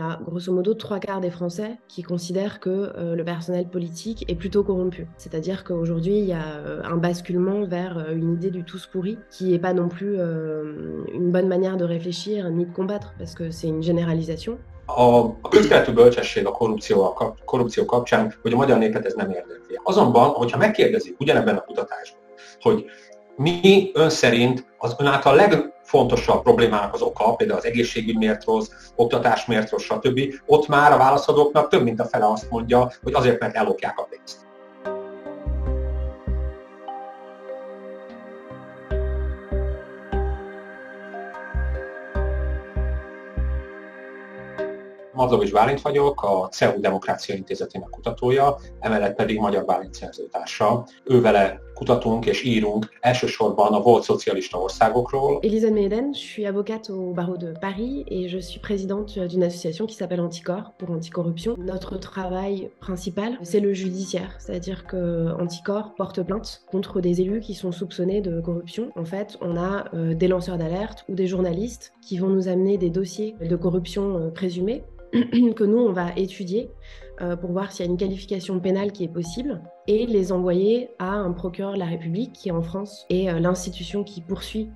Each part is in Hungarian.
Il y a grosso modo 3/4 des Français qui considèrent que le personnel politique est plutôt corrompu. C'est-à-dire qu'aujourd'hui, il y a un basculement vers une idée du tous pourri qui n'est pas non plus une bonne manière de réfléchir ni de combattre, parce que c'est une généralisation. A közkeletű bölcsesség a korrupció kapcsán, hogy a magyar népet ez nem érdekli. Azonban, hogyha megkérdezik ugyanebben a kutatásban, hogy mi ön szerint az ön által legfontosabb problémának az oka, például az egészségügy miért rossz, oktatás miért rossz, stb., ott már a válaszadóknak több mint a fele azt mondja, hogy azért, mert ellopják a pénzt. Mazlovics Bálint vagyok, a CEU Demokrácia Intézetének kutatója, emellett pedig Magyar Bálint szerzőtársa. Ővele kutatunk és írunk elsősorban a volt szocialista országokról. Elisa Meyden, je suis avocate au barreau de Paris et je suis présidente d'une association qui s'appelle Anticor pour Anticorruption. Notre travail principal, c'est le judiciaire, c'est-à-dire que Anticor porte plainte contre des élus qui sont soupçonnés de corruption. En fait, on a des lanceurs d'alerte ou des journalistes qui vont nous amener des dossiers de corruption présumés que nous, on va étudier pour voir s'il y a une qualification pénale qui est possible et les envoyer à un procureur de la République qui en France est l'institution qui poursuit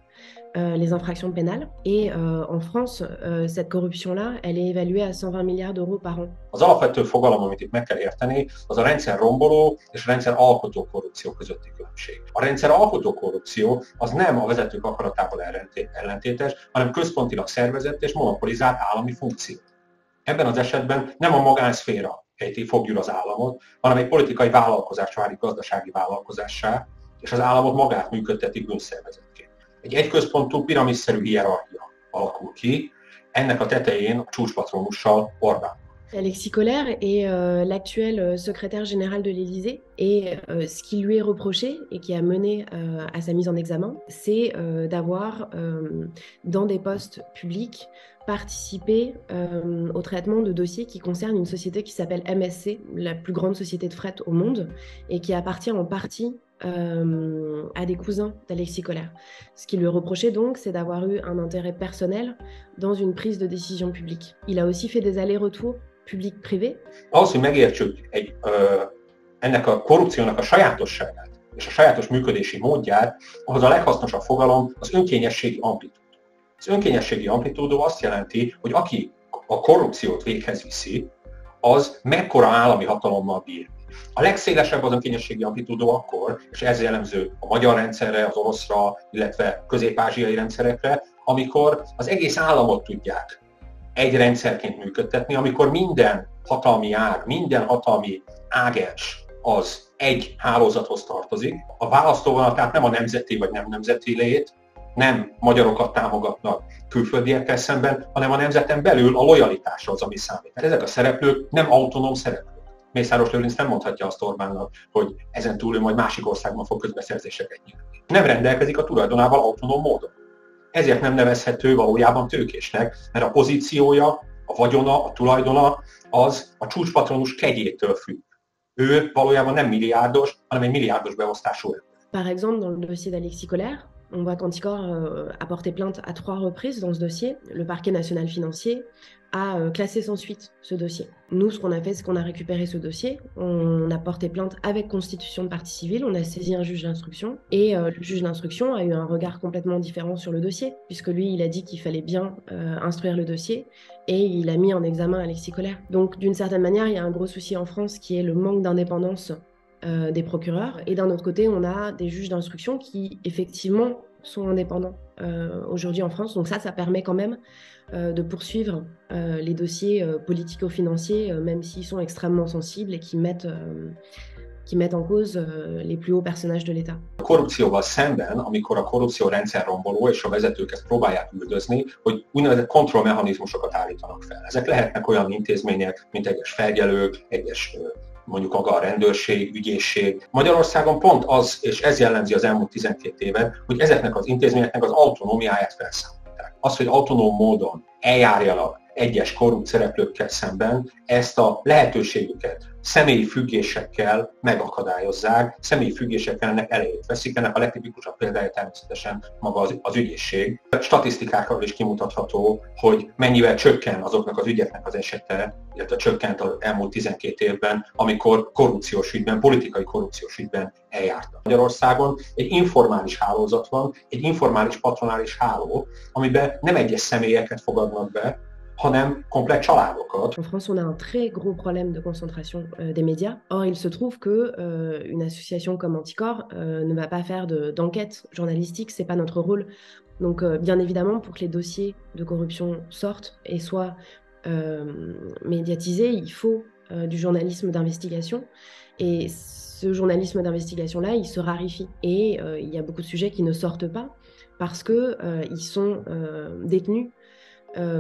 les infractions pénales. Et en France, cette corruption-là, elle est évaluée à 120 milliards d'euros par an. Az alapvető fogalom, amit itt meg kell érteni, az a rendszer romboló és a rendszer alkotó korrupció közötti különbség. A rendszer alkotó korrupció az nem a vezetők akaratával ellentétes, hanem központilag szervezett és monopolizált állami funkció. Ebben az esetben nem a magánszféra ejti foglyul az államot, hanem egy politikai vállalkozás válik gazdasági vállalkozássá, és az államot magát működteti bűnszervezetként. Egy egyközpontú piramisszerű hierarchia alakul ki, ennek a tetején a csúcspatronussal Orbán. Alexis Collère est l'actuel secrétaire général de l'Élysée et ce qui lui est reproché et qui a mené à sa mise en examen, c'est d'avoir, dans des postes publics, participé au traitement de dossiers qui concernent une société qui s'appelle MSC, la plus grande société de fret au monde, et qui appartient en partie à des cousins d'Alexis Collère. Ce qui lui est reproché donc, c'est d'avoir eu un intérêt personnel dans une prise de décision publique. Il a aussi fait des allers-retours public-privé. Ahhoz, hogy megértsük ennek a korrupciónak a sajátosságát és a sajátos működési módját, ahhoz a leghasznosabb fogalom az önkényességi amplitúdó. Az önkényességi amplitúdó azt jelenti, hogy aki a korrupciót véghez viszi, az mekkora állami hatalommal bír. A legszélesebb az önkényességi amplitúdó akkor, és ez jellemző a magyar rendszerre, az oroszra, illetve közép-ázsiai rendszerekre, amikor az egész államot tudják egy rendszerként működtetni, amikor minden hatalmi ág, minden hatalmi ágens az egy hálózathoz tartozik. A választóvonal tehát nem a nemzeti vagy nem nemzeti lét, nem magyarokat támogatnak külföldiekkel szemben, hanem a nemzeten belül a lojalitás az, ami számít. Ezek a szereplők nem autonóm szereplők. Mészáros Lőrinc nem mondhatja azt Orbánnak, hogy ezen túl ő majd másik országban fog közbeszerzéseket nyerni. Nem rendelkezik a tulajdonával autonóm módon. Ezért nem nevezhető valójában tőkésnek, mert a pozíciója, a vagyona, a tulajdona az a csúcspatronus kegyétől függ. Ő valójában nem milliárdos, hanem egy milliárdos beosztású ember. Par exemple, dans le dossier d'Alexis Collère, on voit qu'Anticor a porté plainte à 3 reprises dans ce dossier. Le parquet national financier a classé sans suite ce dossier. Nous, ce qu'on a fait, c'est qu'on a récupéré ce dossier, on a porté plainte avec constitution de partie civile, on a saisi un juge d'instruction, et le juge d'instruction a eu un regard complètement différent sur le dossier, puisque lui, il a dit qu'il fallait bien instruire le dossier, et il a mis en examen Alexis Collère. Donc, d'une certaine manière, il y a un gros souci en France qui est le manque d'indépendance des procureurs, et d'un autre côté, on a des juges d'instruction qui, effectivement, sont indépendants aujourd'hui en France. Donc ça permet quand même de poursuivre les dossiers politico-financiers, même s'ils sont extrêmement sensibles et qui mettent en cause les plus hauts personnages de l'État. A korrupcióval szemben, amikor a korrupció rendszer romboló és a vezetők ezt próbálják üldözni, hogy úgynevezett kontrollmechanizmusokat állítanak fel. Ezek lehetnek olyan intézmények, mint egyes felügyelők, egyes mondjuk maga a rendőrség, ügyészség. Magyarországon pont az, és ez jellemzi az elmúlt 12 évet, hogy ezeknek az intézményeknek az autonómiáját felszámolták. Az, hogy autonóm módon eljárjanak egyes korrupt szereplőkkel szemben ezt a lehetőségüket személyi függésekkel megakadályozzák, személyi függésekkel ennek elejét veszik. Ennek a legtipikusabb példája természetesen maga az ügyészség. Statisztikákkal is kimutatható, hogy mennyivel csökken azoknak az ügyeknek az esete, illetve csökkent az elmúlt 12 évben, amikor korrupciós ügyben, politikai korrupciós ügyben eljártak. Magyarországon egy informális hálózat van, egy informális patronális háló, amiben nem egyes személyeket fogadnak be, hanem complète családokat. En France, on a un très gros problème de concentration des médias. Or, il se trouve que une association comme Anticor ne va pas faire d'enquête journalistique, c'est pas notre rôle. Donc, bien évidemment, pour que les dossiers de corruption sortent et soient médiatisés, il faut du journalisme d'investigation. Et ce journalisme d'investigation-là, il se raréfie. Et il y a beaucoup de sujets qui ne sortent pas parce qu'ils sont détenus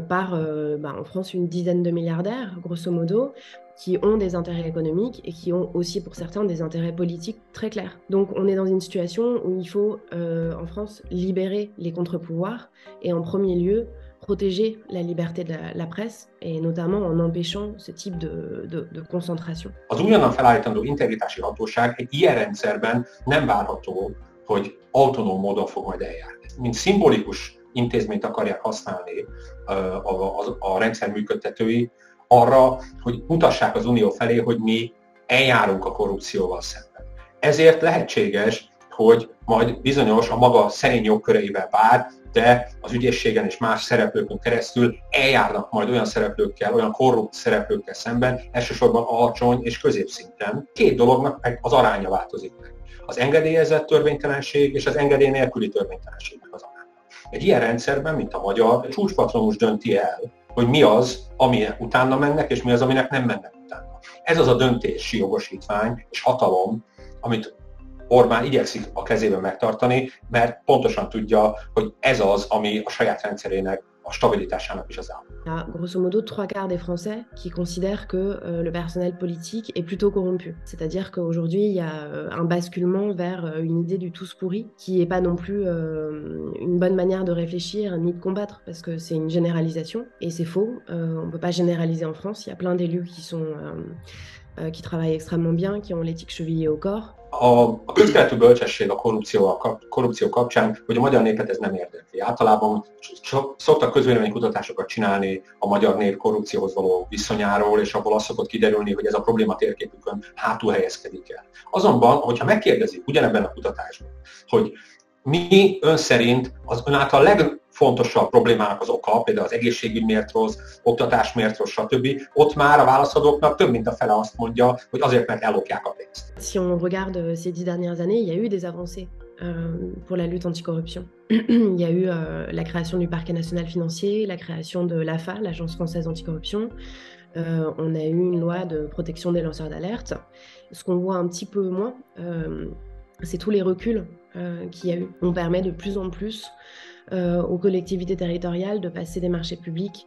par, en France, une dizaine de milliardaires, grosso modo, qui ont des intérêts économiques et qui ont aussi, pour certains, des intérêts politiques très clairs. Donc, on est dans une situation où il faut, en France, libérer les contre-pouvoirs et, en premier lieu, protéger la liberté de la presse, et notamment en empêchant ce type de concentration. Az újonnan felállítandó integritási hatóság egy ilyen rendszerben nem várható, hogy autonóm módon fog majd eljárni. Mint szimbolikus intézményt akarják használni a rendszer működtetői arra, hogy mutassák az Unió felé, hogy mi eljárunk a korrupcióval szemben. Ezért lehetséges, hogy majd bizonyos a maga szerény jogköreivel bár, de az ügyészségen és más szereplőkön keresztül eljárnak majd olyan szereplőkkel, olyan korrupt szereplőkkel szemben, elsősorban alacsony és középszinten. Két dolognak meg az aránya változik meg. Az engedélyezett törvénytelenség és az engedély nélküli törvénytelenségnek az aránya. Egy ilyen rendszerben, mint a magyar, egy csúcspatronus dönti el, hogy mi az, aminek utána mennek, és mi az, aminek nem mennek utána. Ez az a döntési jogosítvány és hatalom, amit Orbán igyekszik a kezében megtartani, mert pontosan tudja, hogy ez az, ami a saját rendszerének a stabilitásának is az állam. Il y a grosso modo 3/4 des Français qui considèrent que le personnel politique est plutôt corrompu. C'est-à-dire qu'aujourd'hui, il y a un basculement vers une idée du tous pourri qui n'est pas non plus une bonne manière de réfléchir ni de combattre, parce que c'est une généralisation et c'est faux. On ne peut pas généraliser en France. Il y a plein d'élus qui travaillent extrêmement bien, qui ont l'éthique chevillée au corps. A közkeletű bölcsesség a korrupció kapcsán, hogy a magyar népet ez nem érdekli. Általában szoktak közvéleménykutatásokat csinálni a magyar nép korrupcióhoz való viszonyáról, és abból az szokott kiderülni, hogy ez a probléma térképükön hátul helyezkedik el. Azonban, hogyha megkérdezik ugyanebben a kutatásban, hogy mi ön szerint az ön által legfontosabb problémának az oka, például az egészségügy miért rossz, oktatás miért rossz, stb. Ott már a válaszadóknak több mint a fele azt mondja, hogy azért, mert ellopják a pénzt. Si on regarde ces 10 dernières années, il y a eu des avancées pour la lutte anticorruption. Il y a eu la création du parquet national financier, la création de l'AFA, l'Agence française anticorruption. On a eu une loi de protection des lanceurs d'alerte. Ce qu'on voit un petit peu moins, c'est tous les reculs qu'il y a eu. On permet de plus en plus aux collectivités territoriales de passer des marchés publics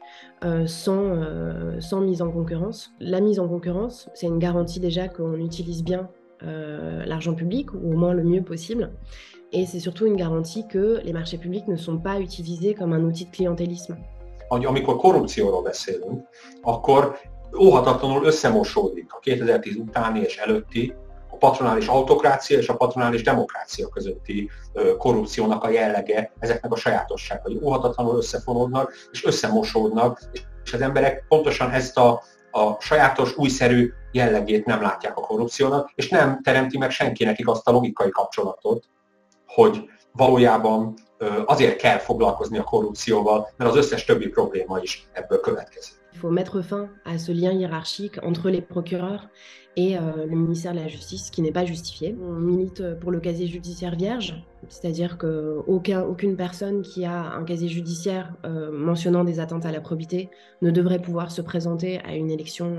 sans mise en concurrence. La mise en concurrence, c'est une garantie déjà qu'on utilise bien l'argent public, ou au moins le mieux possible. Et c'est surtout une garantie que les marchés publics ne sont pas utilisés comme un outil de clientélisme. Amikor korrupcióról beszélünk, akkor óhatatlanul összemosódik a 2010 utáni és előtti a patronális autokrácia és a patronális demokrácia közötti korrupciónak a jellege, ezeknek a sajátosságai óhatatlanul összefonódnak és összemosódnak, és az emberek pontosan ezt a sajátos, újszerű jellegét nem látják a korrupciónak, és nem teremti meg senki nekik azt a logikai kapcsolatot, hogy valójában azért kell foglalkozni a korrupcióval, mert az összes többi probléma is ebből következik. Il faut mettre fin à ce lien hiérarchique entre les procureurs et le ministère de la Justice qui n'est pas justifié. On milite pour le casier judiciaire vierge, c'est-à-dire qu'aucune personne qui a un casier judiciaire mentionnant des atteintes à la probité ne devrait pouvoir se présenter à une élection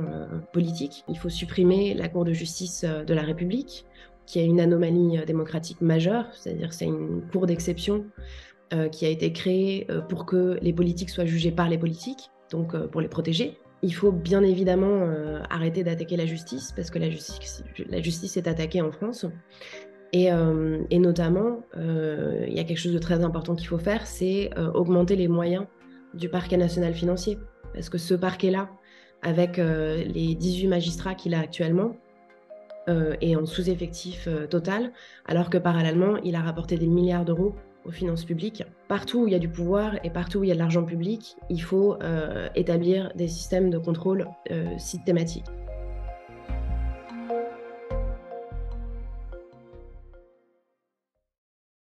politique. Il faut supprimer la Cour de justice de la République, qui a une anomalie démocratique majeure, c'est-à-dire que c'est une cour d'exception qui a été créée pour que les politiques soient jugés par les politiques, donc pour les protéger. Il faut bien évidemment arrêter d'attaquer la justice, parce que la justice est attaquée en France. Et notamment, il y a quelque chose de très important qu'il faut faire, c'est augmenter les moyens du parquet national financier. parce que ce parquet-là, avec les 18 magistrats qu'il a actuellement, est en sous-effectif total, alors que parallèlement, il a rapporté des milliards d'euros aux finances publiques. Partout où il y a du pouvoir et partout où il y a de l'argent public, il faut établir des systèmes de contrôle systématiques.